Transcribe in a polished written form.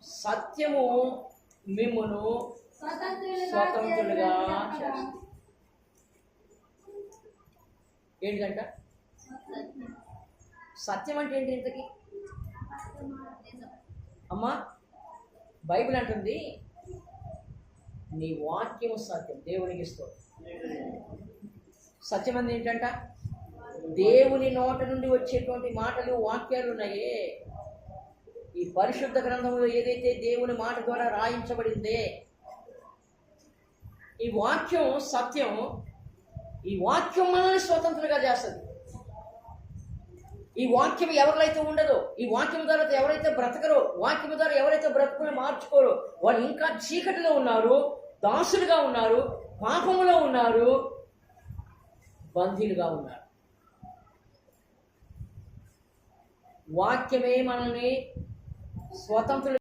సత్యము మిమ్మును స్వతంత్రులుగా చేస్తుంది. ఏంటంట సత్యం అంటే ఏంటి ఇంతకి? అమ్మా బైబిల్ అంటుంది నీ వాక్యము సత్యం, దేవునికి ఇస్తావు. సత్యం అనేది ఏంటంట? దేవుని నోట నుండి వచ్చేటువంటి మాటలు, వాక్యాలు ఉన్నాయే, ఈ పరిశుద్ధ గ్రంథంలో ఏదైతే దేవుని మాట ద్వారా రాయించబడిందే ఈ వాక్యం సత్యం. ఈ వాక్యం మనల్ని స్వతంత్రంగా చేస్తుంది. ఈ వాక్యం ఎవరిలో అయితే ఉండదో, ఈ వాక్యం ద్వారా ఎవరైతే బ్రతకరో, వాక్యం ద్వారా ఎవరైతే బ్రతుకుని మార్చుకోరో వాళ్ళు ఇంకా చీకటిలో ఉన్నారు, దాసులుగా ఉన్నారు, పాపములో ఉన్నారు, బందీలుగా ఉన్నారు. వాక్యమే మనల్ని స్వతంత్రులు